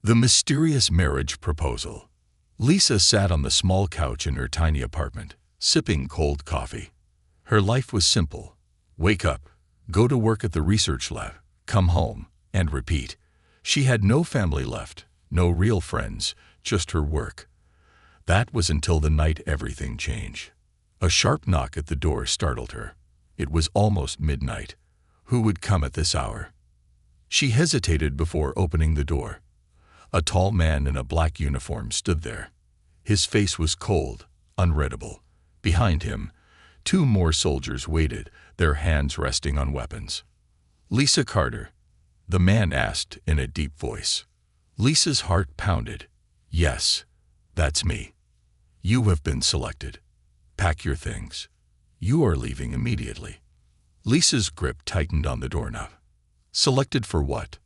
The mysterious marriage proposal. Lisa sat on the small couch in her tiny apartment, sipping cold coffee. Her life was simple. Wake up, go to work at the research lab, come home, and repeat. She had no family left, no real friends, just her work. That was until the night everything changed. A sharp knock at the door startled her. It was almost midnight. Who would come at this hour? She hesitated before opening the door. A tall man in a black uniform stood there. His face was cold, unreadable. Behind him, 2 more soldiers waited, their hands resting on weapons. "Lisa Carter?" the man asked in a deep voice. Lisa's heart pounded. "Yes, that's me. You have been selected. Pack your things. You are leaving immediately." Lisa's grip tightened on the doorknob. Selected for what?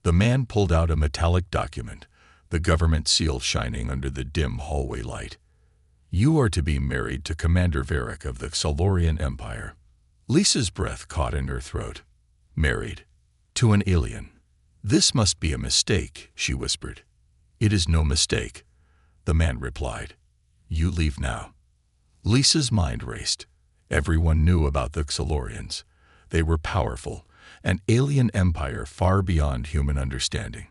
The man pulled out a metallic document, the government seal shining under the dim hallway light. "You are to be married to Commander Varric of the Xelarian Empire." Lisa's breath caught in her throat. Married? To an alien? "This must be a mistake," she whispered. "It is no mistake," the man replied. "You leave now." Lisa's mind raced. Everyone knew about the Xelarians. They were powerful, an alien empire far beyond human understanding.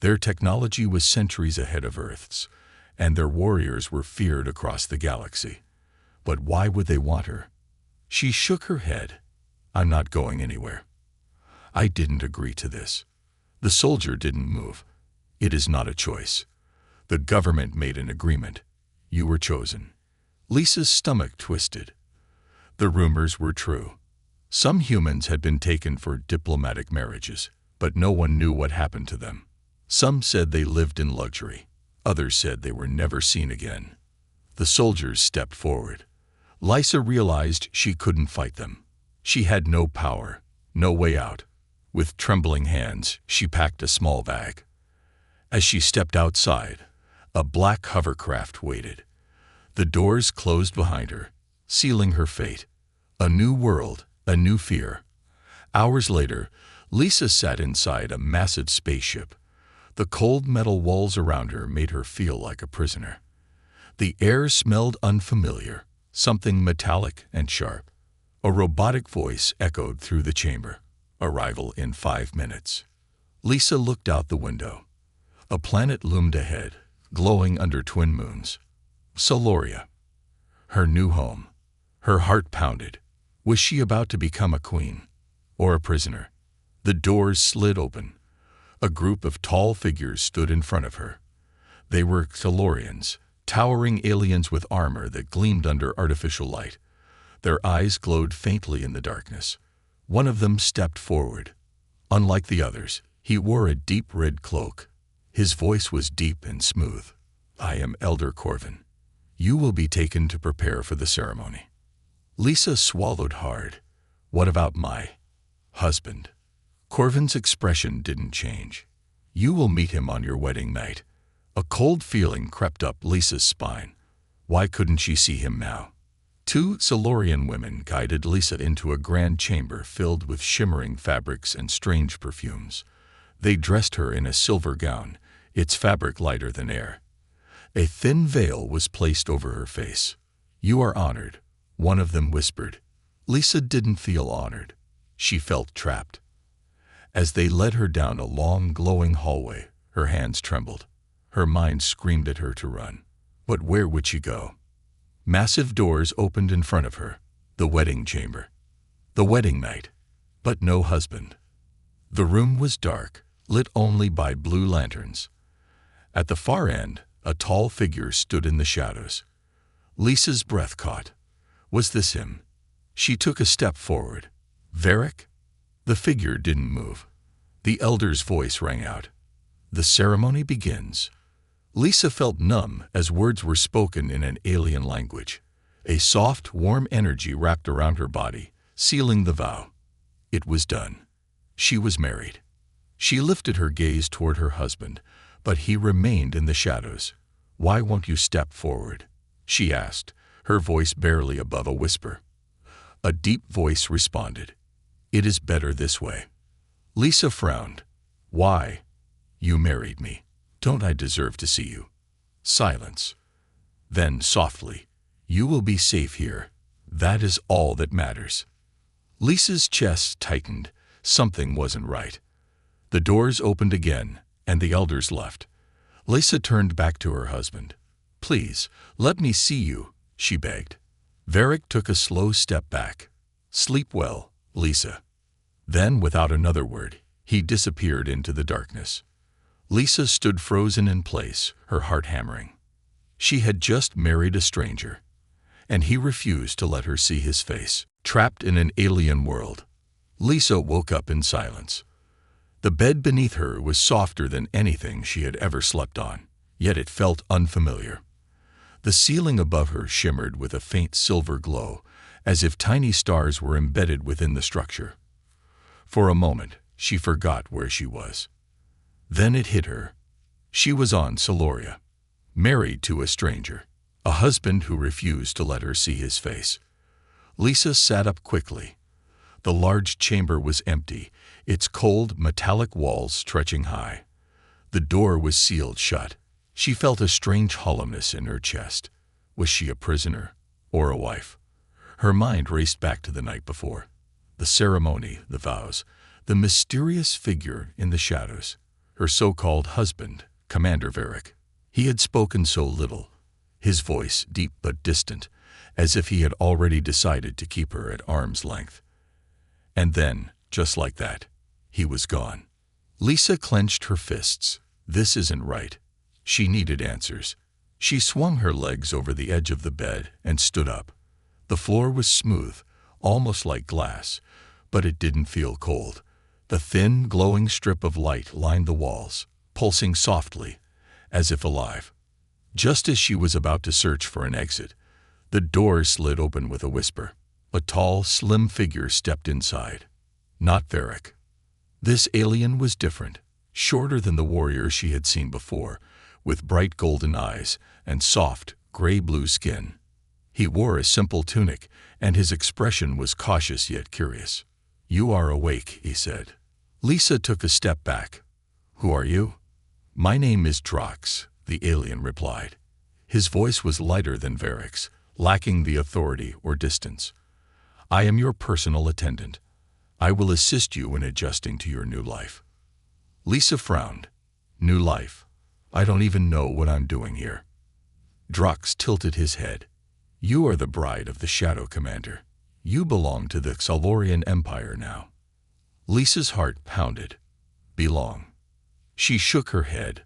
Their technology was centuries ahead of Earth's, and their warriors were feared across the galaxy. But why would they want her? She shook her head. "I'm not going anywhere. I didn't agree to this." The soldier didn't move. "It is not a choice. The government made an agreement. You were chosen." Lisa's stomach twisted. The rumors were true. Some humans had been taken for diplomatic marriages, but no one knew what happened to them. Some said they lived in luxury. Others said they were never seen again. The soldiers stepped forward. Lisa realized she couldn't fight them. She had no power, no way out. With trembling hands, she packed a small bag. As she stepped outside, a black hovercraft waited. The doors closed behind her, sealing her fate. A new world, a new fear. Hours later, Lisa sat inside a massive spaceship. The cold metal walls around her made her feel like a prisoner. The air smelled unfamiliar, something metallic and sharp. A robotic voice echoed through the chamber. "Arrival in 5 minutes." Lisa looked out the window. A planet loomed ahead, glowing under twin moons. Xelari. Her new home. Her heart pounded. Was she about to become a queen? Or a prisoner? The doors slid open. A group of tall figures stood in front of her. They were Xelarians, towering aliens with armor that gleamed under artificial light. Their eyes glowed faintly in the darkness. One of them stepped forward. Unlike the others, he wore a deep red cloak. His voice was deep and smooth. "I am Elder Corvin. You will be taken to prepare for the ceremony." Lisa swallowed hard. "What about my husband?" Corvin's expression didn't change. "You will meet him on your wedding night." A cold feeling crept up Lisa's spine. Why couldn't she see him now? 2 Xelarian women guided Lisa into a grand chamber filled with shimmering fabrics and strange perfumes. They dressed her in a silver gown, its fabric lighter than air. A thin veil was placed over her face. "You are honored," one of them whispered. Lisa didn't feel honored. She felt trapped. As they led her down a long, glowing hallway, her hands trembled. Her mind screamed at her to run. But where would she go? Massive doors opened in front of her. The wedding chamber. The wedding night. But no husband. The room was dark, lit only by blue lanterns. At the far end, a tall figure stood in the shadows. Lisa's breath caught. Was this him? She took a step forward. "Varric?" The figure didn't move. The elder's voice rang out. "The ceremony begins." Lisa felt numb as words were spoken in an alien language. A soft, warm energy wrapped around her body, sealing the vow. It was done. She was married. She lifted her gaze toward her husband, but he remained in the shadows. "Why won't you step forward?" she asked, her voice barely above a whisper. A deep voice responded. "It is better this way." Lisa frowned. "Why?" You married me. Don't I deserve to see you? Silence. Then, softly, you will be safe here. That is all that matters. Lisa's chest tightened. Something wasn't right. The doors opened again, and the elders left. Lisa turned back to her husband. Please, let me see you, she begged. Varric took a slow step back. Sleep well, Lisa. Then, without another word, he disappeared into the darkness. Lisa stood frozen in place, her heart hammering. She had just married a stranger, and he refused to let her see his face. Trapped in an alien world, Lisa woke up in silence. The bed beneath her was softer than anything she had ever slept on, yet it felt unfamiliar. The ceiling above her shimmered with a faint silver glow, as if tiny stars were embedded within the structure. For a moment, she forgot where she was. Then it hit her. She was on Xelari, married to a stranger, a husband who refused to let her see his face. Lisa sat up quickly. The large chamber was empty, its cold, metallic walls stretching high. The door was sealed shut. She felt a strange hollowness in her chest. Was she a prisoner or a wife? Her mind raced back to the night before. The ceremony, the vows, the mysterious figure in the shadows. Her so-called husband, Commander Varric. He had spoken so little, his voice deep but distant, as if he had already decided to keep her at arm's length. And then, just like that, he was gone. Lisa clenched her fists. This isn't right. She needed answers. She swung her legs over the edge of the bed and stood up. The floor was smooth, almost like glass, but it didn't feel cold. The thin, glowing strip of light lined the walls, pulsing softly, as if alive. Just as she was about to search for an exit, the door slid open with a whisper. A tall, slim figure stepped inside. Not Varric. This alien was different, shorter than the warrior she had seen before, with bright golden eyes and soft, gray-blue skin. He wore a simple tunic, and his expression was cautious yet curious. You are awake, he said. Lisa took a step back. Who are you? My name is Drox, the alien replied. His voice was lighter than Varric's, lacking the authority or distance. I am your personal attendant. I will assist you in adjusting to your new life. Lisa frowned. New life? I don't even know what I'm doing here. Drox tilted his head. You are the bride of the Shadow Commander. You belong to the Xelarian Empire now. Lisa's heart pounded. Belong. She shook her head.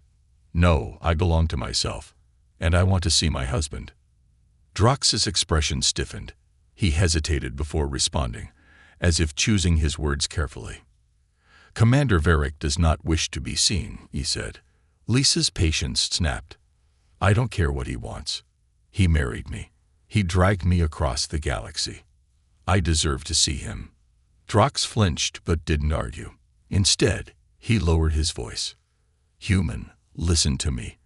No, I belong to myself, and I want to see my husband. Drox's expression stiffened. He hesitated before responding, as if choosing his words carefully. Commander Varric does not wish to be seen, he said. Lisa's patience snapped. I don't care what he wants. He married me. He dragged me across the galaxy. I deserve to see him. Drox flinched but didn't argue. Instead, he lowered his voice. Human, listen to me.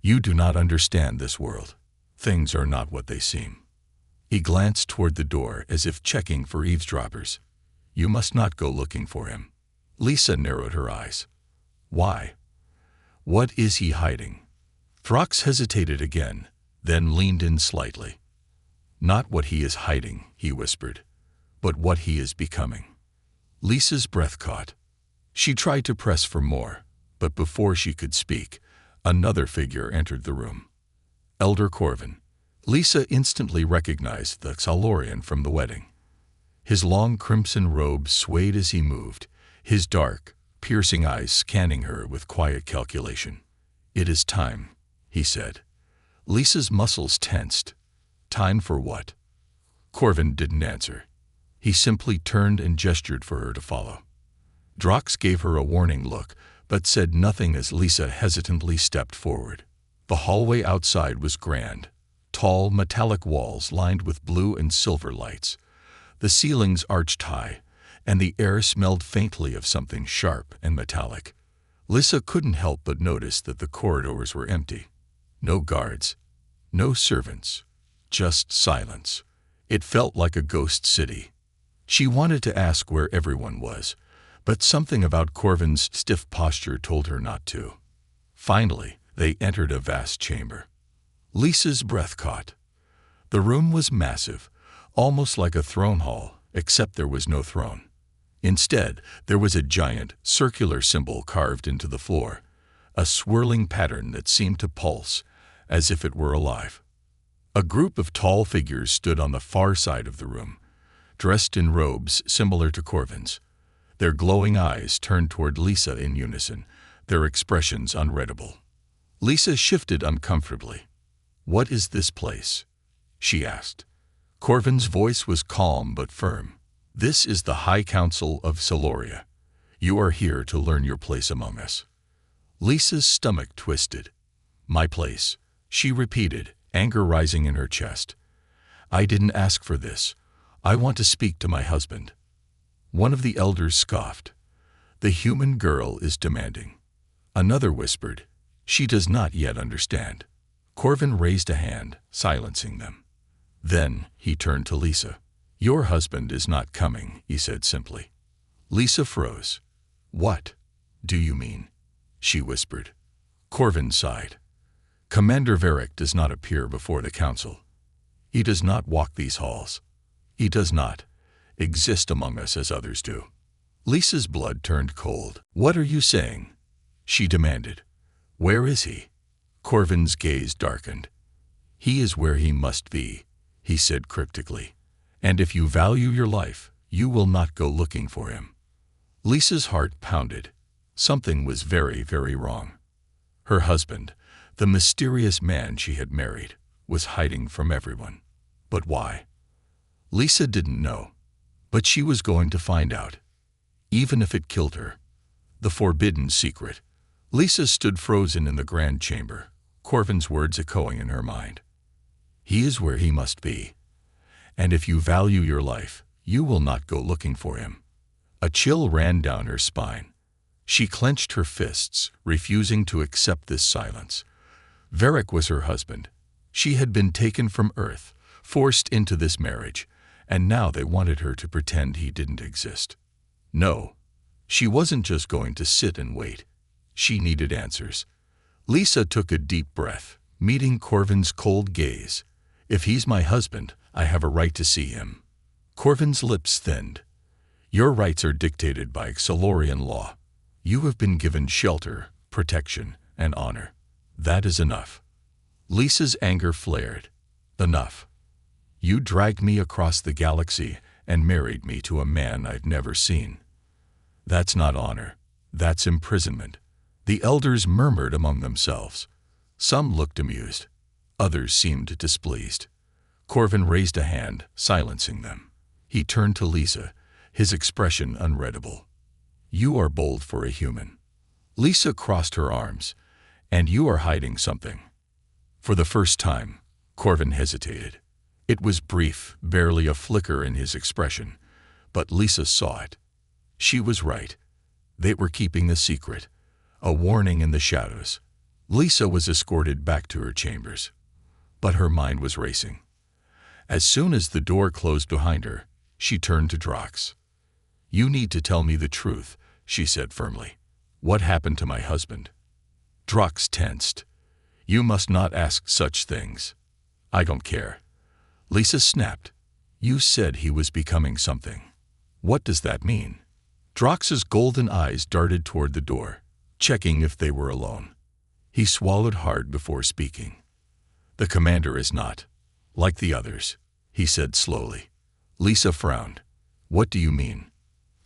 You do not understand this world. Things are not what they seem. He glanced toward the door as if checking for eavesdroppers. You must not go looking for him. Lisa narrowed her eyes. Why? What is he hiding? Drox hesitated again, then leaned in slightly. Not what he is hiding, he whispered, but what he is becoming. Lisa's breath caught. She tried to press for more, but before she could speak, another figure entered the room. Elder Corvin. Lisa instantly recognized the Xelarian from the wedding. His long crimson robe swayed as he moved, his dark, piercing eyes scanning her with quiet calculation. It is time, he said. Lisa's muscles tensed. Time for what? Corvin didn't answer. He simply turned and gestured for her to follow. Drox gave her a warning look, but said nothing as Lisa hesitantly stepped forward. The hallway outside was grand. Tall, metallic walls lined with blue and silver lights. The ceilings arched high, and the air smelled faintly of something sharp and metallic. Lisa couldn't help but notice that the corridors were empty. No guards, no servants, just silence. It felt like a ghost city. She wanted to ask where everyone was, But something about Corvin's stiff posture told her not to. Finally, they entered a vast chamber. Lisa's breath caught. The room was massive, almost like a throne hall, except there was no throne. Instead, there was a giant, circular symbol carved into the floor, a swirling pattern that seemed to pulse, as if it were alive. A group of tall figures stood on the far side of the room, dressed in robes similar to Corvin's. Their glowing eyes turned toward Lisa in unison, their expressions unreadable. Lisa shifted uncomfortably. "What is this place?" she asked. Corvin's voice was calm but firm. "This is the High Council of Xelari. You are here to learn your place among us." Lisa's stomach twisted. "My place," she repeated, anger rising in her chest. "I didn't ask for this. I want to speak to my husband." One of the elders scoffed. "The human girl is demanding." Another whispered, "She does not yet understand." Corvin raised a hand, silencing them. Then he turned to Lisa. "Your husband is not coming," he said simply. Lisa froze. "What do you mean?" she whispered. Corvin sighed. "Commander Varric does not appear before the council. He does not walk these halls. He does not exist among us as others do." Lisa's blood turned cold. "What are you saying?" she demanded. "Where is he?" Corvin's gaze darkened. "He is where he must be," he said cryptically. "And if you value your life, you will not go looking for him." Lisa's heart pounded. Something was very, very wrong. Her husband, the mysterious man she had married, was hiding from everyone. But why? Lisa didn't know. But she was going to find out, even if it killed her. The forbidden secret. Lisa stood frozen in the grand chamber, Corvin's words echoing in her mind. "He is where he must be. And if you value your life, you will not go looking for him." A chill ran down her spine. She clenched her fists, refusing to accept this silence. Varric was her husband. She had been taken from Earth, forced into this marriage, and now they wanted her to pretend he didn't exist. No, she wasn't just going to sit and wait. She needed answers. Lisa took a deep breath, meeting Corvin's cold gaze. "If he's my husband, I have a right to see him." Corvin's lips thinned. "Your rights are dictated by Xelarian law. You have been given shelter, protection, and honor. That is enough." Lisa's anger flared. "Enough. You dragged me across the galaxy and married me to a man I've never seen. That's not honor. That's imprisonment." The elders murmured among themselves. Some looked amused. Others seemed displeased. Corvin raised a hand, silencing them. He turned to Lisa, his expression unreadable. "You are bold for a human." Lisa crossed her arms. "And you are hiding something." For the first time, Corvin hesitated. It was brief, barely a flicker in his expression, but Lisa saw it. She was right. They were keeping a secret, a warning in the shadows. Lisa was escorted back to her chambers, but her mind was racing. As soon as the door closed behind her, she turned to Drox. "You need to tell me the truth," she said firmly. "What happened to my husband?" Drox tensed. "You must not ask such things." "I don't care." Lisa snapped. "You said he was becoming something. What does that mean?" Drox's golden eyes darted toward the door, checking if they were alone. He swallowed hard before speaking. "The commander is not like the others," he said slowly. Lisa frowned. "What do you mean?"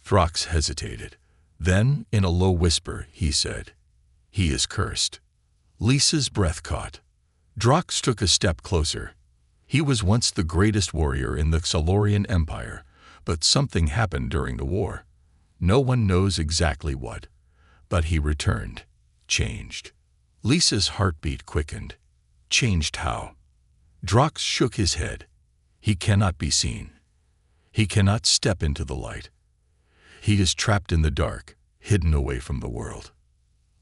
Drox hesitated. Then, in a low whisper, he said, "He is cursed." Lisa's breath caught. Drox took a step closer. He was once the greatest warrior in the Xelarian Empire, but something happened during the war. No one knows exactly what, but he returned, changed. Lisa's heartbeat quickened. Changed how? Drox shook his head. He cannot be seen. He cannot step into the light. He is trapped in the dark, hidden away from the world.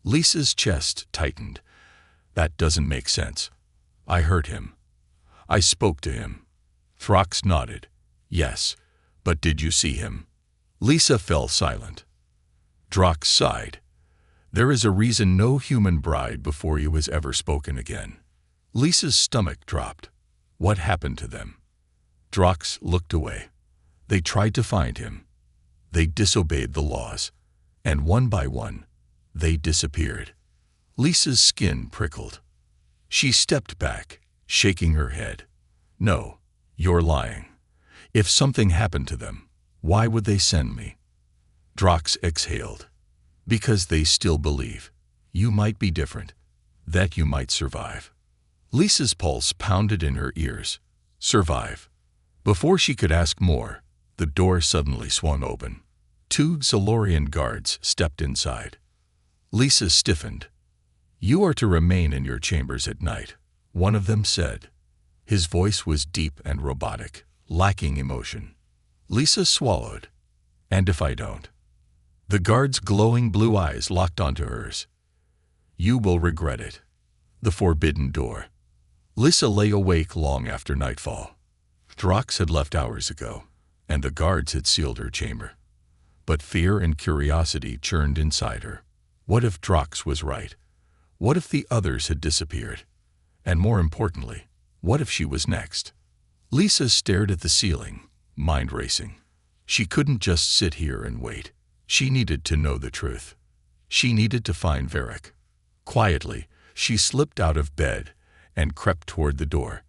Lisa's chest tightened. That doesn't make sense. I heard him. I spoke to him. Drox nodded. Yes, but did you see him? Lisa fell silent. Drox sighed. There is a reason no human bride before you has ever spoken again. Lisa's stomach dropped. What happened to them? Drox looked away. They tried to find him. They disobeyed the laws. And one by one, they disappeared. Lisa's skin prickled. She stepped back, shaking her head. No, you're lying. If something happened to them, why would they send me? Drox exhaled. Because they still believe. You might be different. That you might survive. Lisa's pulse pounded in her ears. Survive. Before she could ask more, the door suddenly swung open. 2 Xelarian guards stepped inside. Lisa stiffened. You are to remain in your chambers at night, one of them said. His voice was deep and robotic, lacking emotion. Lisa swallowed. And if I don't? The guard's glowing blue eyes locked onto hers. You will regret it. The forbidden door. Lisa lay awake long after nightfall. Drox had left hours ago, and the guards had sealed her chamber. But fear and curiosity churned inside her. What if Drox was right? What if the others had disappeared? And more importantly, what if she was next? Lisa stared at the ceiling, mind racing. She couldn't just sit here and wait. She needed to know the truth. She needed to find Varric. Quietly, she slipped out of bed and crept toward the door.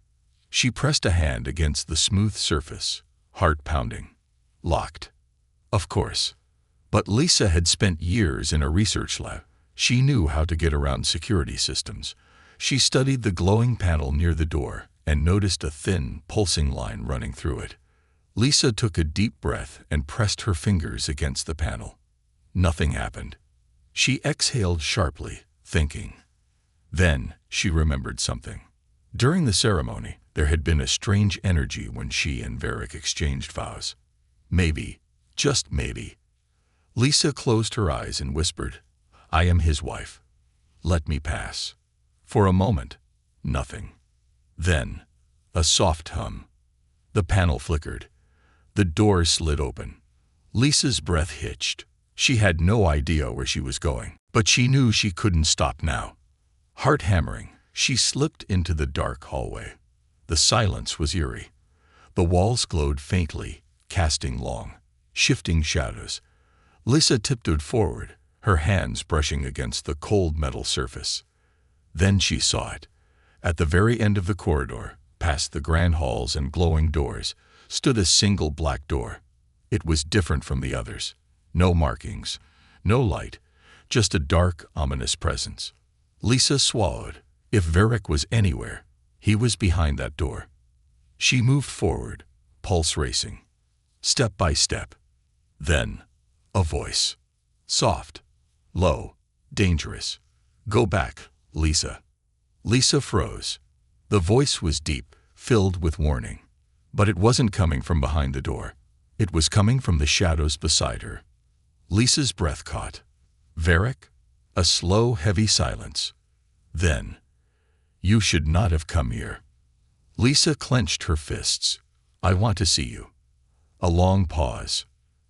She pressed a hand against the smooth surface, heart pounding. Locked. Of course. But Lisa had spent years in a research lab. She knew how to get around security systems. She studied the glowing panel near the door and noticed a thin, pulsing line running through it. Lisa took a deep breath and pressed her fingers against the panel. Nothing happened. She exhaled sharply, thinking. Then she remembered something. During the ceremony, there had been a strange energy when she and Varric exchanged vows. Maybe, just maybe. Lisa closed her eyes and whispered, I am his wife. Let me pass. For a moment, nothing. Then, a soft hum. The panel flickered. The door slid open. Lisa's breath hitched. She had no idea where she was going, but she knew she couldn't stop now. Heart hammering, she slipped into the dark hallway. The silence was eerie. The walls glowed faintly, casting long, shifting shadows. Lisa tiptoed forward, her hands brushing against the cold metal surface. Then she saw it. At the very end of the corridor, past the grand halls and glowing doors, stood a single black door. It was different from the others. No markings, no light, just a dark, ominous presence. Lisa swallowed. If Varric was anywhere, he was behind that door. She moved forward, pulse racing, step by step. Then, a voice. Soft, low, dangerous. Go back, Lisa. Lisa froze. The voice was deep, filled with warning. But it wasn't coming from behind the door. It was coming from the shadows beside her. Lisa's breath caught. Varric? A slow, heavy silence. Then, you should not have come here. Lisa clenched her fists. I want to see you. A long pause.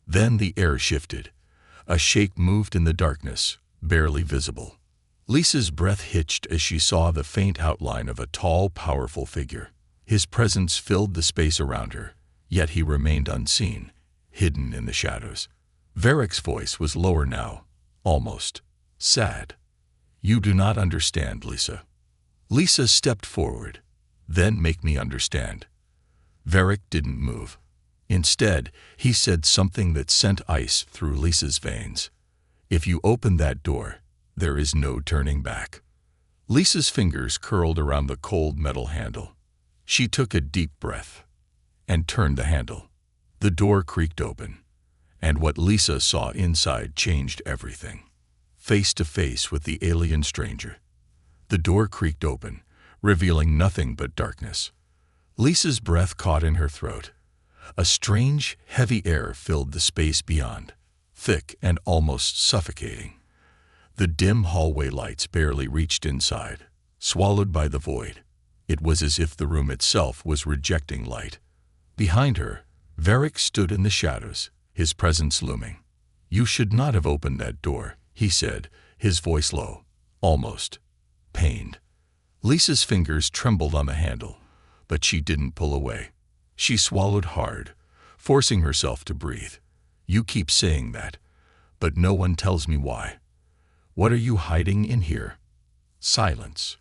Then the air shifted. A shape moved in the darkness, barely visible. Lisa's breath hitched as she saw the faint outline of a tall, powerful figure. His presence filled the space around her, yet he remained unseen, hidden in the shadows. Varric's voice was lower now, almost sad. You do not understand, Lisa. Lisa stepped forward. Then make me understand. Varric didn't move. Instead, he said something that sent ice through Lisa's veins. If you open that door, there is no turning back. Lisa's fingers curled around the cold metal handle. She took a deep breath and turned the handle. The door creaked open, and what Lisa saw inside changed everything. Face to face with the alien stranger. The door creaked open, revealing nothing but darkness. Lisa's breath caught in her throat. A strange, heavy air filled the space beyond, thick and almost suffocating. The dim hallway lights barely reached inside, swallowed by the void. It was as if the room itself was rejecting light. Behind her, Varric stood in the shadows, his presence looming. You should not have opened that door, he said, his voice low, almost pained. Lisa's fingers trembled on the handle, but she didn't pull away. She swallowed hard, forcing herself to breathe. You keep saying that, but no one tells me why. What are you hiding in here? Silence.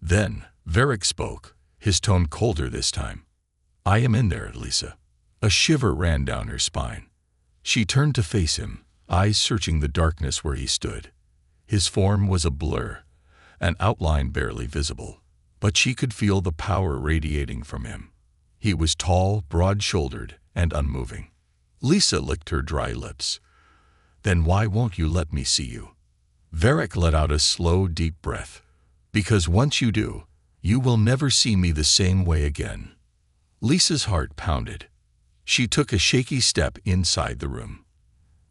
Then Varric spoke, his tone colder this time. I am in there, Lisa. A shiver ran down her spine. She turned to face him, eyes searching the darkness where he stood. His form was a blur, an outline barely visible, but she could feel the power radiating from him. He was tall, broad-shouldered, and unmoving. Lisa licked her dry lips. Then why won't you let me see you? Varric let out a slow, deep breath. Because once you do, you will never see me the same way again. Lisa's heart pounded. She took a shaky step inside the room.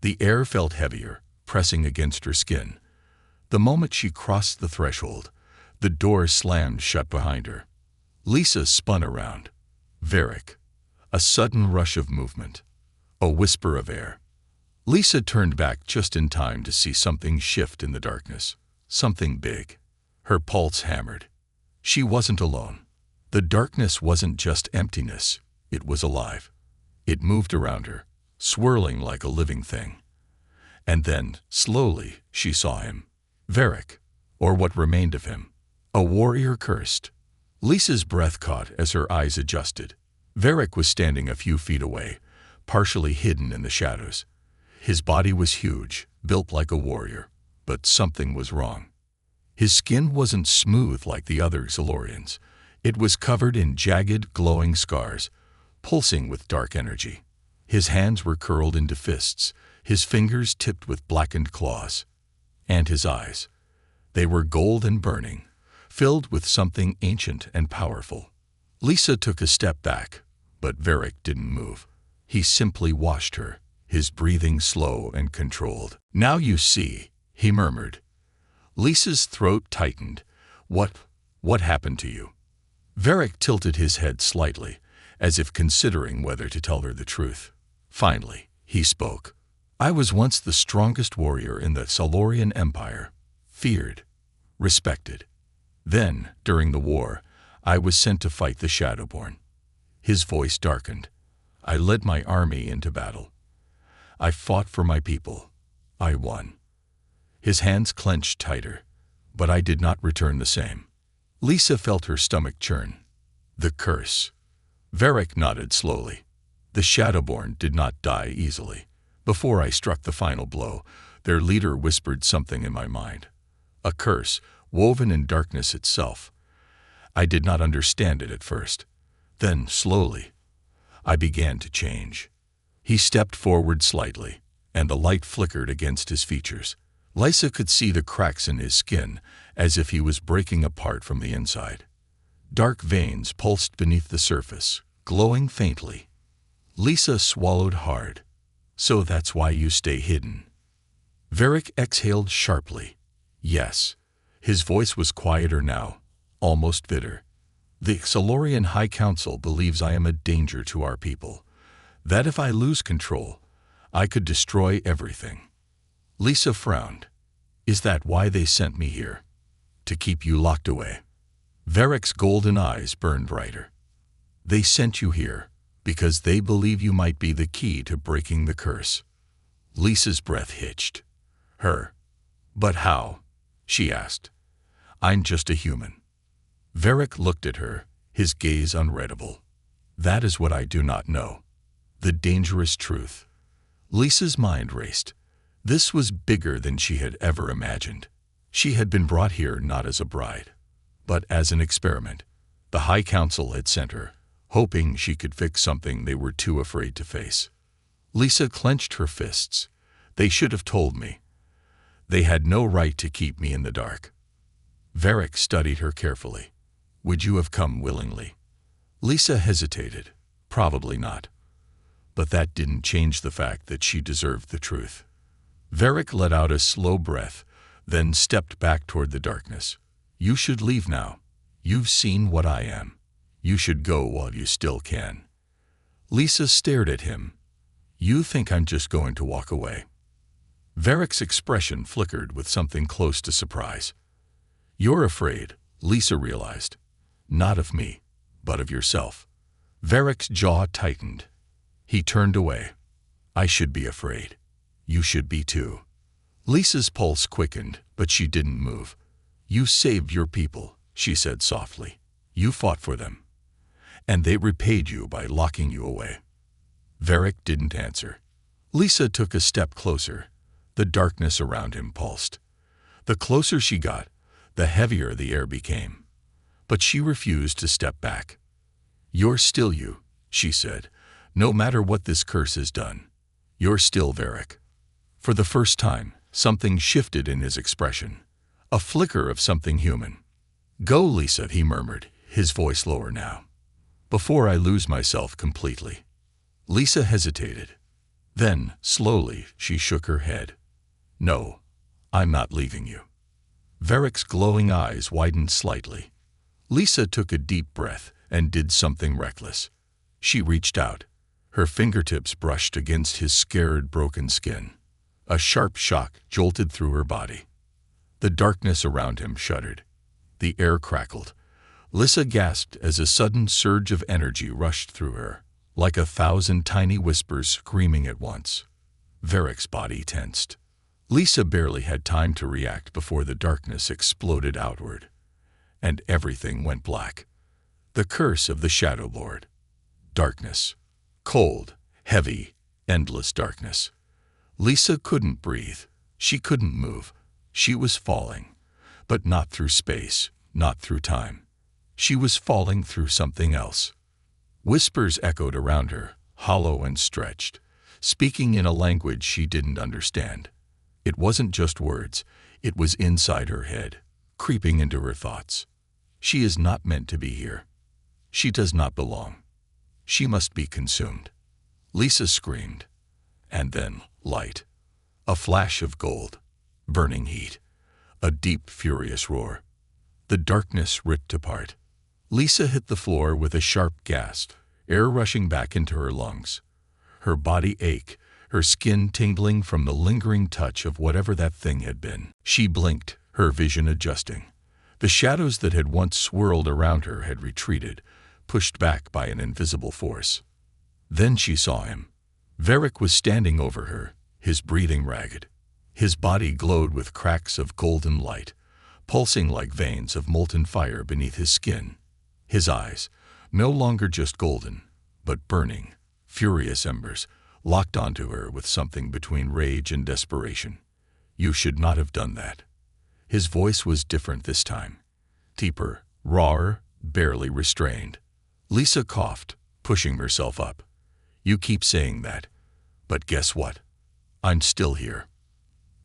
The air felt heavier, pressing against her skin. The moment she crossed the threshold, the door slammed shut behind her. Lisa spun around. Varric. A sudden rush of movement. A whisper of air. Lisa turned back just in time to see something shift in the darkness. Something big. Her pulse hammered. She wasn't alone. The darkness wasn't just emptiness. It was alive. It moved around her, swirling like a living thing. And then, slowly, she saw him. Varric, or what remained of him. A warrior cursed. Lisa's breath caught as her eyes adjusted. Varric was standing a few feet away, partially hidden in the shadows. His body was huge, built like a warrior, but something was wrong. His skin wasn't smooth like the other Xelarians. It was covered in jagged, glowing scars, pulsing with dark energy. His hands were curled into fists, his fingers tipped with blackened claws. And his eyes. They were gold and burning, filled with something ancient and powerful. Lisa took a step back, but Varric didn't move. He simply watched her, his breathing slow and controlled. Now you see, he murmured. Lisa's throat tightened. What happened to you? Varric tilted his head slightly, as if considering whether to tell her the truth. Finally, he spoke. I was once the strongest warrior in the Xelarian Empire, feared, respected. Then, during the war, I was sent to fight the Shadowborn. His voice darkened. I led my army into battle. I fought for my people. I won. His hands clenched tighter, but I did not return the same. Lisa felt her stomach churn. The curse. Varric nodded slowly. The Shadowborn did not die easily. Before I struck the final blow, their leader whispered something in my mind. A curse, woven in darkness itself. I did not understand it at first. Then, slowly, I began to change. He stepped forward slightly, and the light flickered against his features. Lisa could see the cracks in his skin, as if he was breaking apart from the inside. Dark veins pulsed beneath the surface, glowing faintly. Lisa swallowed hard. So that's why you stay hidden. Varric exhaled sharply. Yes. His voice was quieter now, almost bitter. The Xelarian High Council believes I am a danger to our people. That if I lose control, I could destroy everything. Lisa frowned. Is that why they sent me here? To keep you locked away? Varric's golden eyes burned brighter. They sent you here because they believe you might be the key to breaking the curse. Lisa's breath hitched. Her. But how? She asked. I'm just a human. Varric looked at her, his gaze unreadable. That is what I do not know. The dangerous truth. Lisa's mind raced. This was bigger than she had ever imagined. She had been brought here not as a bride, but as an experiment. The High Council had sent her, hoping she could fix something they were too afraid to face. Lisa clenched her fists. They should have told me. They had no right to keep me in the dark. Varric studied her carefully. Would you have come willingly? Lisa hesitated. Probably not. But that didn't change the fact that she deserved the truth. Varric let out a slow breath, then stepped back toward the darkness. You should leave now. You've seen what I am. You should go while you still can. Lisa stared at him. You think I'm just going to walk away? Varric's expression flickered with something close to surprise. "You're afraid," Lisa realized. "Not of me, but of yourself." Varric's jaw tightened. He turned away. "I should be afraid. You should be too." Lisa's pulse quickened, but she didn't move. "You saved your people," she said softly. "You fought for them. And they repaid you by locking you away." Varric didn't answer. Lisa took a step closer. The darkness around him pulsed. The closer she got, the heavier the air became. But she refused to step back. "You're still you," she said. "No matter what this curse has done, you're still Varric." For the first time, something shifted in his expression. A flicker of something human. "Go, Lisa," he murmured, his voice lower now. "Before I lose myself completely." Lisa hesitated. Then, slowly, she shook her head. "No, I'm not leaving you." Varric's glowing eyes widened slightly. Lisa took a deep breath and did something reckless. She reached out. Her fingertips brushed against his scared, broken skin. A sharp shock jolted through her body. The darkness around him shuddered. The air crackled. Lisa gasped as a sudden surge of energy rushed through her, like 1,000 tiny whispers screaming at once. Varric's body tensed. Lisa barely had time to react before the darkness exploded outward. And everything went black. The curse of the Shadow Lord. Darkness. Cold, heavy, endless darkness. Lisa couldn't breathe. She couldn't move. She was falling. But not through space, not through time. She was falling through something else. Whispers echoed around her, hollow and stretched, speaking in a language she didn't understand. It wasn't just words. It was inside her head, creeping into her thoughts. She is not meant to be here. She does not belong. She must be consumed. Lisa screamed. And then, light. A flash of gold. Burning heat. A deep, furious roar. The darkness ripped apart. Lisa hit the floor with a sharp gasp, air rushing back into her lungs. Her body ached, her skin tingling from the lingering touch of whatever that thing had been. She blinked, her vision adjusting. The shadows that had once swirled around her had retreated, pushed back by an invisible force. Then she saw him. Varric was standing over her, his breathing ragged. His body glowed with cracks of golden light, pulsing like veins of molten fire beneath his skin. His eyes, no longer just golden, but burning, furious embers, locked onto her with something between rage and desperation. "You should not have done that." His voice was different this time. Deeper, rawer, barely restrained. Lisa coughed, pushing herself up. "You keep saying that. But guess what? I'm still here."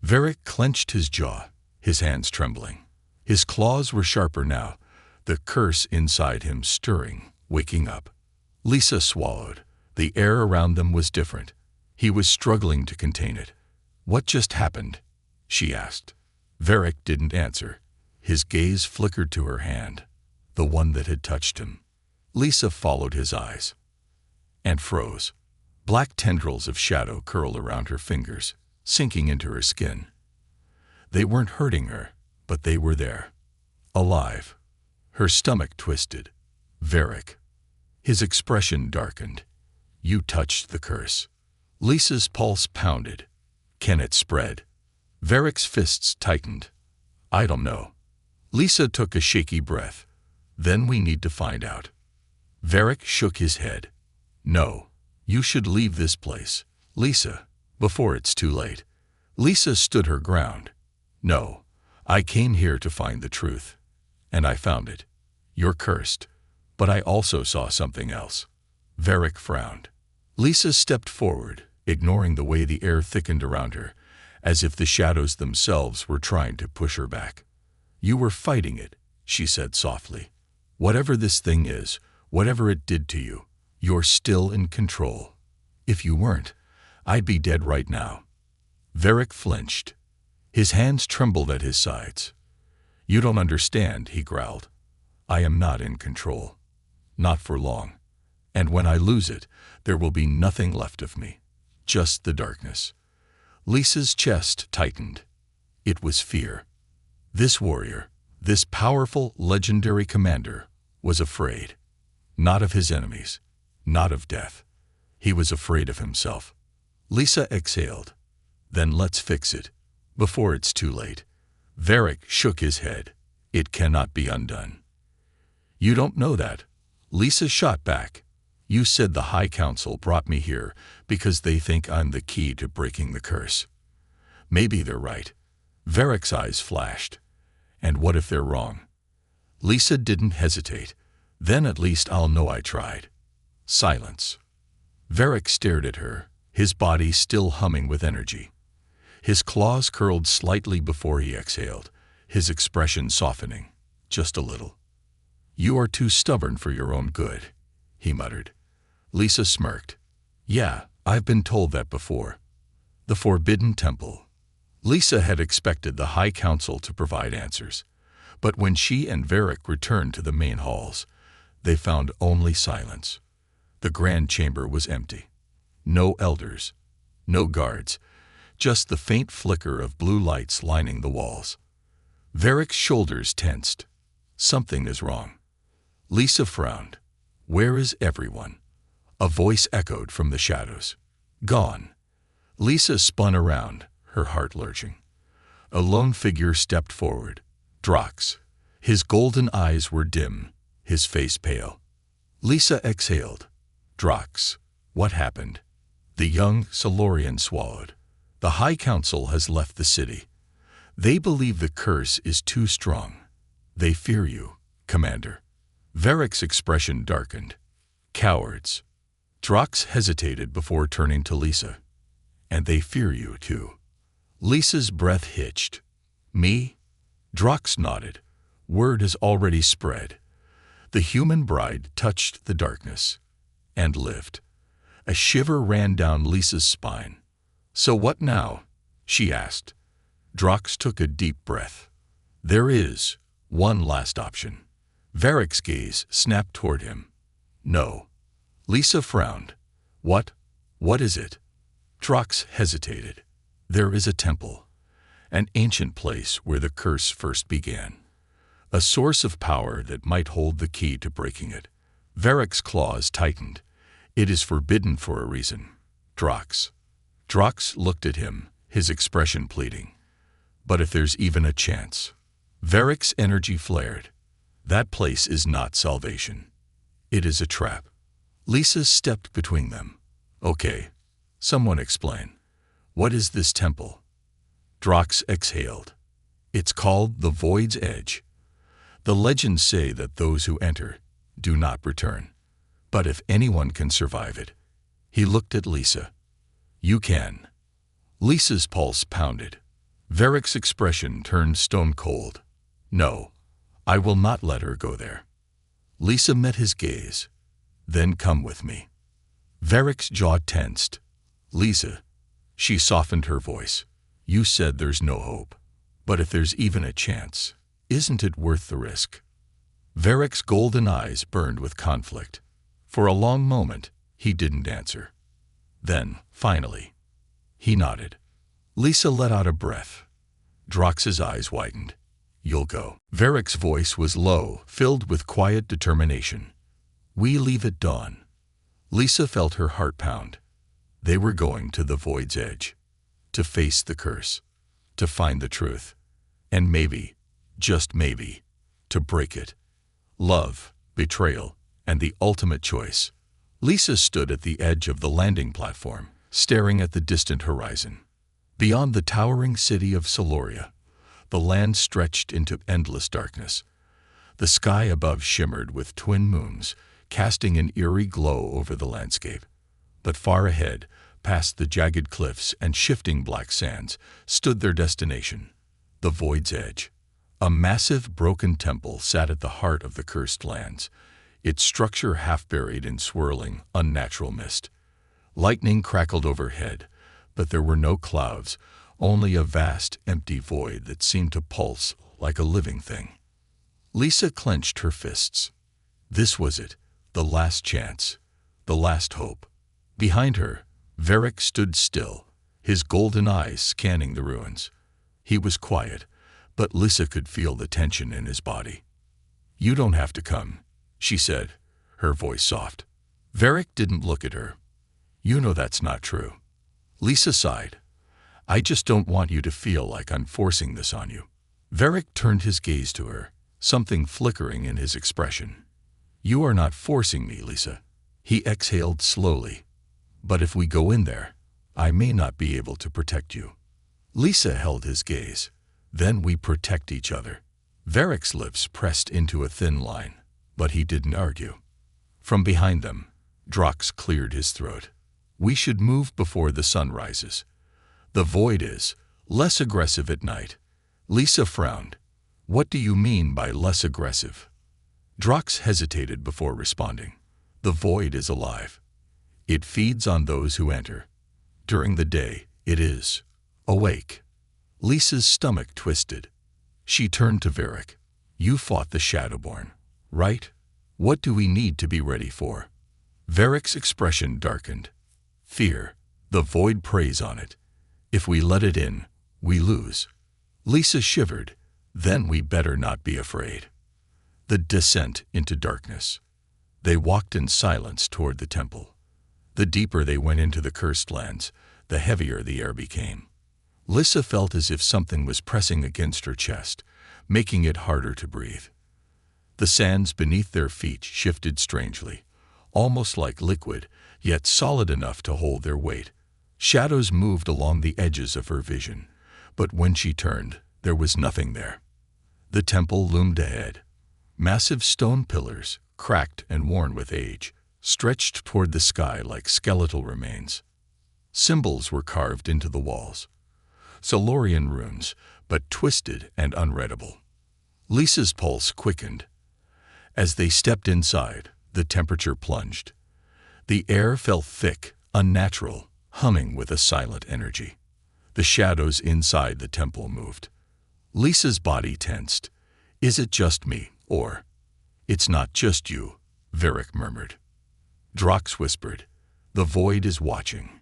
Varric clenched his jaw, his hands trembling. His claws were sharper now, the curse inside him stirring, waking up. Lisa swallowed. The air around them was different. He was struggling to contain it. "What just happened?" she asked. Varric didn't answer. His gaze flickered to her hand, the one that had touched him. Lisa followed his eyes and froze. Black tendrils of shadow curled around her fingers, sinking into her skin. They weren't hurting her, but they were there. Alive. Her stomach twisted. "Varric." His expression darkened. "You touched the curse." Lisa's pulse pounded. "Can it spread?" Varric's fists tightened. "I don't know." Lisa took a shaky breath. "Then we need to find out." Varric shook his head. "No. You should leave this place, Lisa, before it's too late." Lisa stood her ground. "No. I came here to find the truth. And I found it. You're cursed. But I also saw something else." Varric frowned. Lisa stepped forward, ignoring the way the air thickened around her, as if the shadows themselves were trying to push her back. "You were fighting it," she said softly. "Whatever this thing is, whatever it did to you, you're still in control. If you weren't, I'd be dead right now." Varric flinched. His hands trembled at his sides. "You don't understand," he growled. "I am not in control. Not for long. And when I lose it, there will be nothing left of me. Just the darkness." Lisa's chest tightened. It was fear. This warrior, this powerful, legendary commander, was afraid. Not of his enemies, not of death. He was afraid of himself. Lisa exhaled. Then let's fix it, before it's too late. Varric shook his head. It cannot be undone. You don't know that. Lisa shot back. You said the High Council brought me here because they think I'm the key to breaking the curse. Maybe they're right. Varric's eyes flashed. And what if they're wrong? Lisa didn't hesitate. Then at least I'll know I tried. Silence. Varric stared at her, his body still humming with energy. His claws curled slightly before he exhaled, his expression softening, just a little. You are too stubborn for your own good, he muttered. Lisa smirked. Yeah, I've been told that before. The Forbidden Temple. Lisa had expected the High Council to provide answers, but when she and Varric returned to the main halls, they found only silence. The grand chamber was empty. No elders, no guards, just the faint flicker of blue lights lining the walls. Varric's shoulders tensed. Something is wrong. Lisa frowned. Where is everyone? A voice echoed from the shadows. Gone. Lisa spun around, her heart lurching. A lone figure stepped forward. Drox. His golden eyes were dim, his face pale. Lisa exhaled. Drox. What happened? The young Xelarian swallowed. The High Council has left the city. They believe the curse is too strong. They fear you, Commander. Varric's expression darkened. Cowards. Drox hesitated before turning to Lisa. And they fear you, too. Lisa's breath hitched. Me? Drox nodded. Word has already spread. The human bride touched the darkness and lived. A shiver ran down Lisa's spine. So what now? She asked. Drox took a deep breath. There is one last option. Varric's gaze snapped toward him. No. Lisa frowned. What? What is it? Drox hesitated. There is a temple, an ancient place where the curse first began. A source of power that might hold the key to breaking it. Varric's claws tightened. It is forbidden for a reason. Drox. Drox looked at him, his expression pleading. But if there's even a chance. Varric's energy flared. That place is not salvation. It is a trap. Lisa stepped between them. Okay. Someone explain. What is this temple? Drox exhaled. It's called the Void's Edge. The legends say that those who enter do not return. But if anyone can survive it, he looked at Lisa. You can. Lisa's pulse pounded. Varric's expression turned stone cold. No, I will not let her go there. Lisa met his gaze. Then come with me. Varric's jaw tensed. Lisa. She softened her voice. You said there's no hope. But if there's even a chance, isn't it worth the risk? Varric's golden eyes burned with conflict. For a long moment, he didn't answer. Then, finally, he nodded. Lisa let out a breath. Drox's eyes widened. You'll go. Varric's voice was low, filled with quiet determination. We leave at dawn. Lisa felt her heart pound. They were going to the Void's Edge, to face the curse, to find the truth, and maybe, just maybe, to break it. Love, betrayal, and the ultimate choice. Lisa stood at the edge of the landing platform, staring at the distant horizon. Beyond the towering city of Xelari, the land stretched into endless darkness. The sky above shimmered with twin moons, casting an eerie glow over the landscape. But far ahead, past the jagged cliffs and shifting black sands, stood their destination, the Void's Edge. A massive, broken temple sat at the heart of the cursed lands, its structure half buried in swirling, unnatural mist. Lightning crackled overhead, but there were no clouds, only a vast, empty void that seemed to pulse like a living thing. Lisa clenched her fists. This was it, the last chance, the last hope. Behind her, Varric stood still, his golden eyes scanning the ruins. He was quiet, but Lisa could feel the tension in his body. "You don't have to come," she said, her voice soft. Varric didn't look at her. "You know that's not true." Lisa sighed. "I just don't want you to feel like I'm forcing this on you." Varric turned his gaze to her, something flickering in his expression. "You are not forcing me, Lisa." He exhaled slowly. "But if we go in there, I may not be able to protect you." Lisa held his gaze. "Then we protect each other." Varric's lips pressed into a thin line, but he didn't argue. From behind them, Drox cleared his throat. "We should move before the sun rises. The void is less aggressive at night." Lisa frowned. "What do you mean by less aggressive?" Drox hesitated before responding. "The void is alive. It feeds on those who enter. During the day, it is awake." Lisa's stomach twisted. She turned to Varric. "You fought the Shadowborn, right? What do we need to be ready for?" Varric's expression darkened. "Fear. The void preys on it. If we let it in, we lose." Lisa shivered. "Then we better not be afraid." The descent into darkness. They walked in silence toward the temple. The deeper they went into the cursed lands, the heavier the air became. Lisa felt as if something was pressing against her chest, making it harder to breathe. The sands beneath their feet shifted strangely, almost like liquid, yet solid enough to hold their weight. Shadows moved along the edges of her vision, but when she turned, there was nothing there. The temple loomed ahead. Massive stone pillars, cracked and worn with age, stretched toward the sky like skeletal remains. Symbols were carved into the walls. Xelarian runes, but twisted and unreadable. Lisa's pulse quickened. As they stepped inside, the temperature plunged. The air felt thick, unnatural, humming with a silent energy. The shadows inside the temple moved. Lisa's body tensed. "Is it just me, or—" "It's not just you," Varric murmured. Drox whispered, "The void is watching."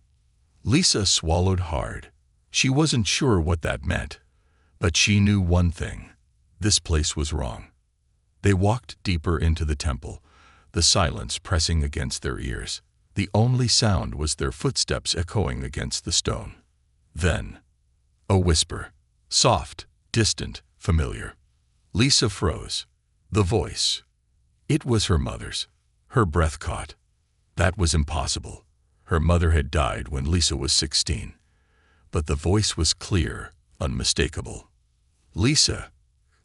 Lisa swallowed hard. She wasn't sure what that meant, but she knew one thing. This place was wrong. They walked deeper into the temple, the silence pressing against their ears. The only sound was their footsteps echoing against the stone. Then, a whisper. Soft, distant, familiar. Lisa froze. The voice. It was her mother's. Her breath caught. That was impossible. Her mother had died when Lisa was 16. But the voice was clear, unmistakable. "Lisa,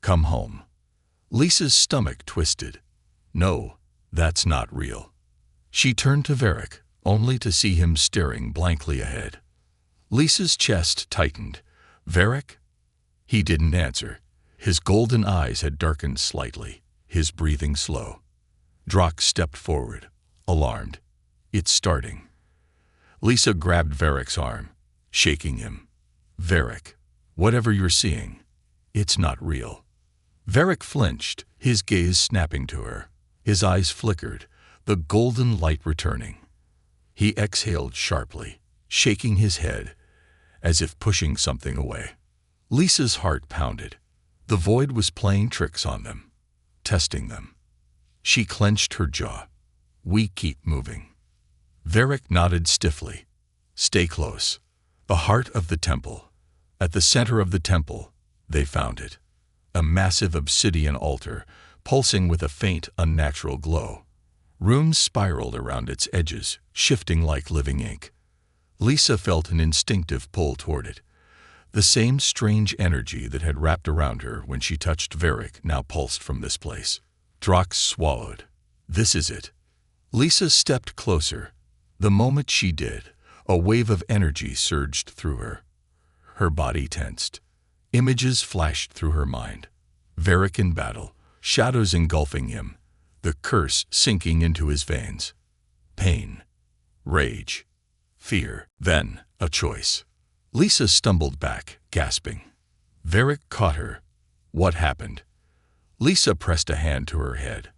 come home." Lisa's stomach twisted. "No, that's not real." She turned to Varric, only to see him staring blankly ahead. Lisa's chest tightened. "Varric?" He didn't answer. His golden eyes had darkened slightly, his breathing slow. Drox stepped forward, alarmed. "It's starting." Lisa grabbed Varric's arm, shaking him. "Varric, whatever you're seeing, it's not real." Varric flinched, his gaze snapping to her. His eyes flickered, the golden light returning. He exhaled sharply, shaking his head, as if pushing something away. Lisa's heart pounded. The void was playing tricks on them, testing them. She clenched her jaw. "We keep moving." Varric nodded stiffly. "Stay close." The heart of the temple. At the center of the temple, they found it. A massive obsidian altar, pulsing with a faint, unnatural glow. Runes spiraled around its edges, shifting like living ink. Lisa felt an instinctive pull toward it. The same strange energy that had wrapped around her when she touched Varric now pulsed from this place. Drox swallowed. "This is it." Lisa stepped closer. The moment she did, a wave of energy surged through her. Her body tensed. Images flashed through her mind. Varric in battle, shadows engulfing him, the curse sinking into his veins. Pain, rage, fear, then a choice. Lisa stumbled back, gasping. Varric caught her. "What happened?" Lisa pressed a hand to her head.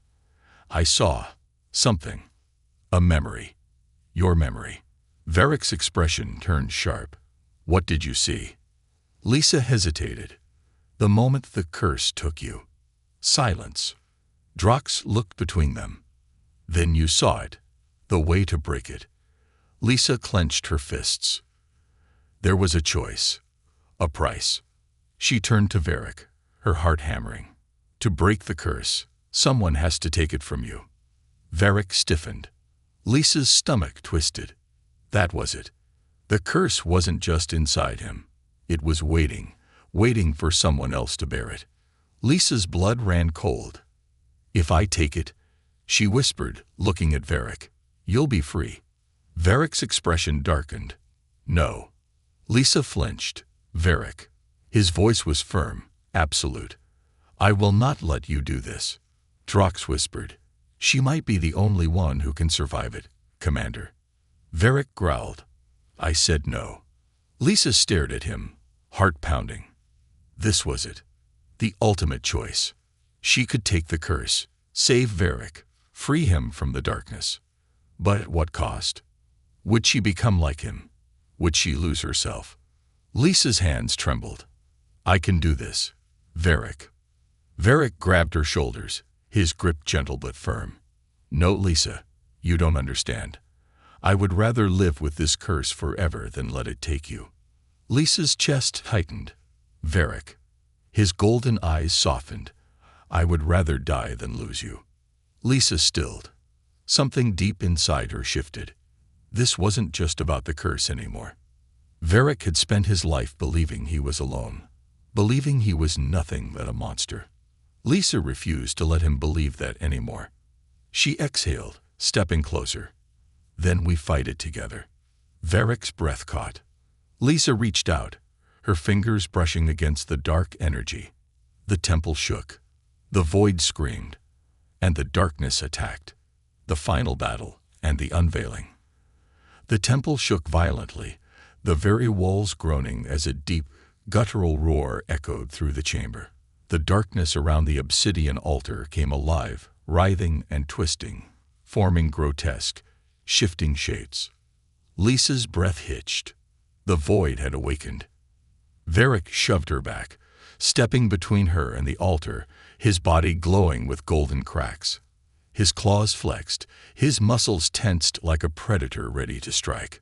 "I saw something. A memory. Your memory." Varric's expression turned sharp. What did you see? Lisa hesitated. The moment the curse took you. Silence. Drox looked between them. Then you saw it. The way to break it. Lisa clenched her fists. There was a choice. A price. She turned to Varric, her heart hammering. To break the curse, someone has to take it from you. Varric stiffened. Lisa's stomach twisted. That was it. The curse wasn't just inside him. It was waiting for someone else to bear it. Lisa's blood ran cold. If I take it, she whispered, looking at Varric, you'll be free. Varric's expression darkened. No. Lisa flinched. Varric. His voice was firm, absolute. I will not let you do this. Drox whispered. She might be the only one who can survive it, Commander. Varric growled. I said no. Lisa stared at him, heart pounding. This was it. The ultimate choice. She could take the curse, save Varric, free him from the darkness. But at what cost? Would she become like him? Would she lose herself? Lisa's hands trembled. I can do this. Varric. Varric grabbed her shoulders, his grip gentle but firm. No, Lisa, you don't understand. I would rather live with this curse forever than let it take you. Lisa's chest tightened. Varric. His golden eyes softened. I would rather die than lose you. Lisa stilled. Something deep inside her shifted. This wasn't just about the curse anymore. Varric had spent his life believing he was alone, believing he was nothing but a monster. Lisa refused to let him believe that anymore. She exhaled, stepping closer. Then we fight it together. Varric's breath caught. Lisa reached out, her fingers brushing against the dark energy. The temple shook. The void screamed. And the darkness attacked. The final battle and the unveiling. The temple shook violently, the very walls groaning as a deep, guttural roar echoed through the chamber. The darkness around the obsidian altar came alive, writhing and twisting, forming grotesque, shifting shapes. Lisa's breath hitched. The void had awakened. Varric shoved her back, stepping between her and the altar, his body glowing with golden cracks. His claws flexed, his muscles tensed like a predator ready to strike.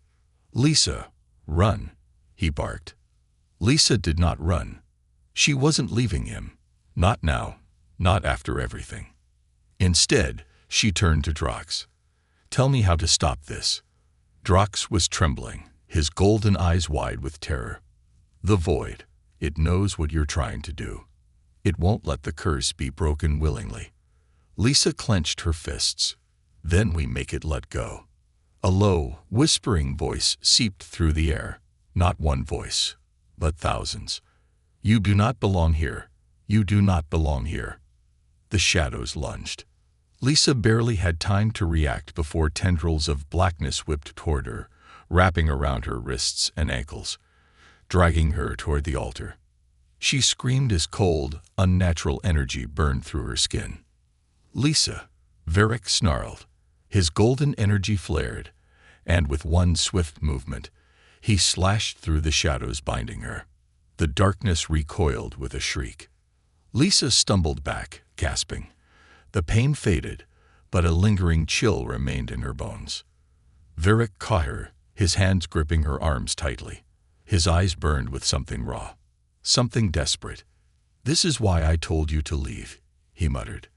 Lisa, run, he barked. Lisa did not run. She wasn't leaving him. Not now, not after everything. Instead, she turned to Drox. Tell me how to stop this. Drox was trembling, his golden eyes wide with terror. The void, it knows what you're trying to do. It won't let the curse be broken willingly. Lisa clenched her fists. Then we make it let go. A low, whispering voice seeped through the air. Not one voice, but thousands. You do not belong here. You do not belong here. The shadows lunged. Lisa barely had time to react before tendrils of blackness whipped toward her, wrapping around her wrists and ankles, dragging her toward the altar. She screamed as cold, unnatural energy burned through her skin. Lisa, Varric snarled. His golden energy flared, and with one swift movement, he slashed through the shadows binding her. The darkness recoiled with a shriek. Lisa stumbled back, gasping. The pain faded, but a lingering chill remained in her bones. Varric caught her, his hands gripping her arms tightly. His eyes burned with something raw, something desperate. This is why I told you to leave, he muttered.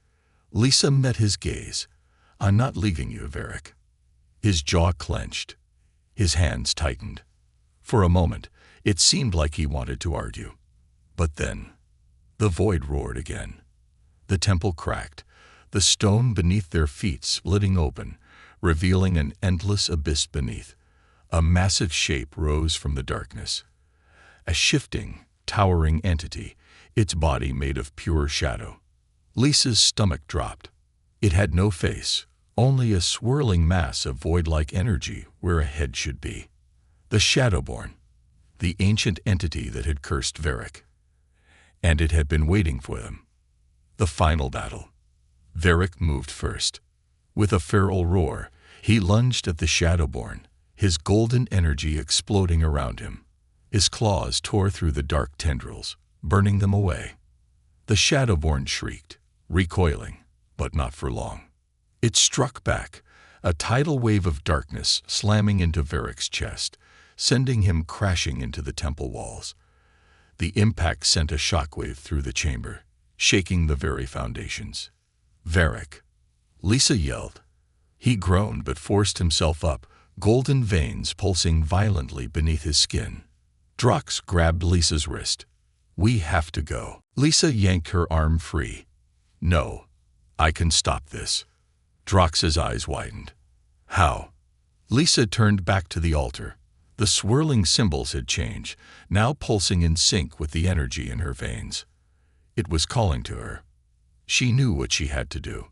Lisa met his gaze. I'm not leaving you, Varric. His jaw clenched. His hands tightened. For a moment, it seemed like he wanted to argue. But then, the void roared again. The temple cracked, the stone beneath their feet splitting open, revealing an endless abyss beneath. A massive shape rose from the darkness. A shifting, towering entity, its body made of pure shadow. Lisa's stomach dropped. It had no face, only a swirling mass of void-like energy where a head should be. The Shadowborn, the ancient entity that had cursed Varric. And it had been waiting for them. The final battle. Varric moved first. With a feral roar, he lunged at the Shadowborn, his golden energy exploding around him. His claws tore through the dark tendrils, burning them away. The Shadowborn shrieked, recoiling, but not for long. It struck back, a tidal wave of darkness slamming into Varric's chest, sending him crashing into the temple walls. The impact sent a shockwave through the chamber, shaking the very foundations. "Varric!" Lisa yelled. He groaned but forced himself up, golden veins pulsing violently beneath his skin. Drox grabbed Lisa's wrist. "We have to go." Lisa yanked her arm free. "No, I can stop this." Drox's eyes widened. "How?" Lisa turned back to the altar. The swirling symbols had changed, now pulsing in sync with the energy in her veins. It was calling to her. She knew what she had to do.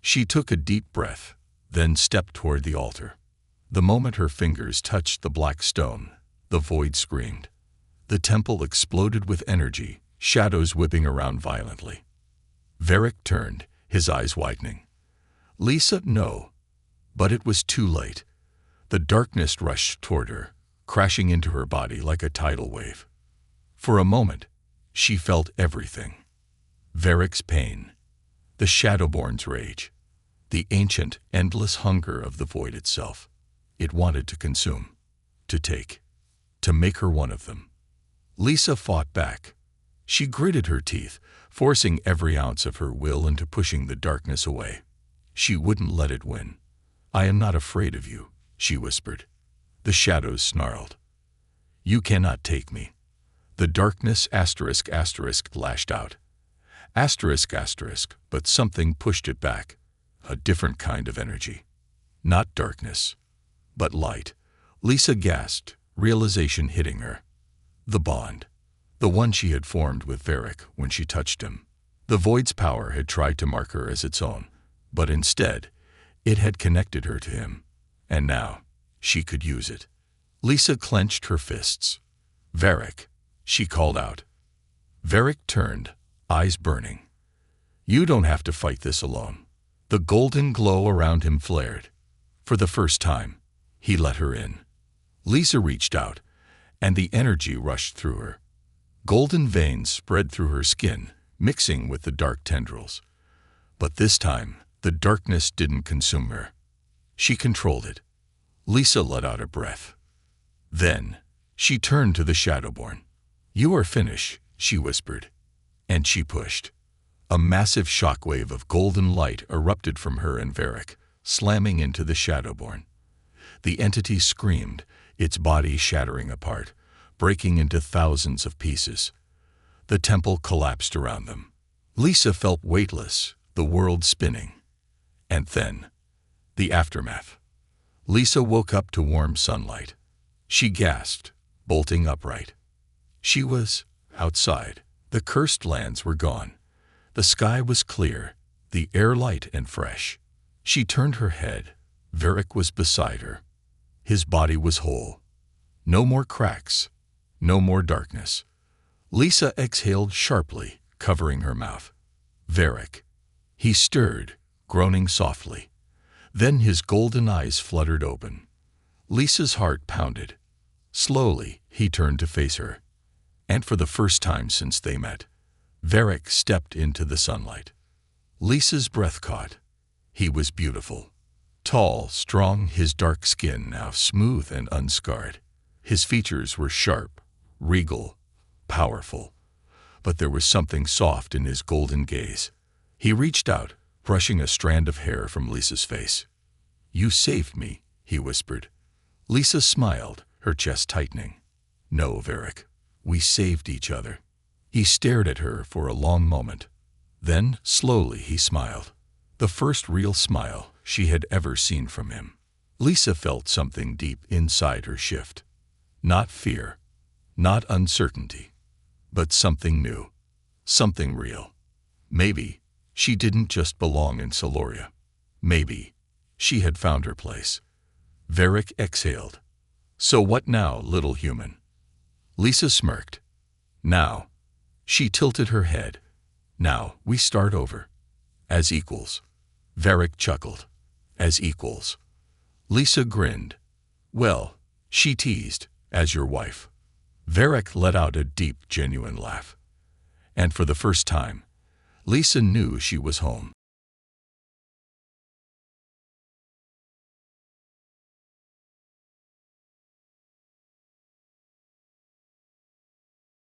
She took a deep breath, then stepped toward the altar. The moment her fingers touched the black stone, the void screamed. The temple exploded with energy, shadows whipping around violently. Varric turned, his eyes widening. "Lisa, no." But it was too late. The darkness rushed toward her, crashing into her body like a tidal wave. For a moment, she felt everything. Varric's pain, the Shadowborn's rage, the ancient, endless hunger of the void itself. It wanted to consume, to take, to make her one of them. Lisa fought back. She gritted her teeth, forcing every ounce of her will into pushing the darkness away. She wouldn't let it win. "I am not afraid of you," she whispered. The shadows snarled. "You cannot take me." The darkness *** lashed out. ***, but something pushed it back. A different kind of energy. Not darkness, but light. Lisa gasped, realization hitting her. The bond. The one she had formed with Varric when she touched him. The void's power had tried to mark her as its own, but instead, it had connected her to him. And now, she could use it. Lisa clenched her fists. "Varric," she called out. Varric turned, eyes burning. "You don't have to fight this alone." The golden glow around him flared. For the first time, he let her in. Lisa reached out, and the energy rushed through her. Golden veins spread through her skin, mixing with the dark tendrils. But this time, the darkness didn't consume her. She controlled it. Lisa let out a breath. Then, she turned to the Shadowborn. "You are finished," she whispered. And she pushed. A massive shockwave of golden light erupted from her and Varric, slamming into the Shadowborn. The entity screamed, its body shattering apart, breaking into thousands of pieces. The temple collapsed around them. Lisa felt weightless, the world spinning. And then, the aftermath. Lisa woke up to warm sunlight. She gasped, bolting upright. She was outside. The cursed lands were gone. The sky was clear, the air light and fresh. She turned her head. Varric was beside her. His body was whole. No more cracks. No more darkness. Lisa exhaled sharply, covering her mouth. "Varric." He stirred, groaning softly. Then his golden eyes fluttered open. Lisa's heart pounded. Slowly, he turned to face her. And for the first time since they met, Varric stepped into the sunlight. Lisa's breath caught. He was beautiful. Tall, strong, his dark skin now smooth and unscarred. His features were sharp, regal, powerful. But there was something soft in his golden gaze. He reached out, brushing a strand of hair from Lisa's face. "You saved me," he whispered. Lisa smiled, her chest tightening. "No, Varric, we saved each other." He stared at her for a long moment. Then, slowly, he smiled. The first real smile she had ever seen from him. Lisa felt something deep inside her shift. Not fear, not uncertainty, but something new, something real. Maybe she didn't just belong in Celoria. Maybe she had found her place. Varric exhaled. "So what now, little human?" Lisa smirked. "Now." She tilted her head. "Now, we start over. As equals." Varric chuckled. "As equals." Lisa grinned. "Well," she teased, "as your wife." Varric let out a deep, genuine laugh. And for the first time, Lisa knew she was home.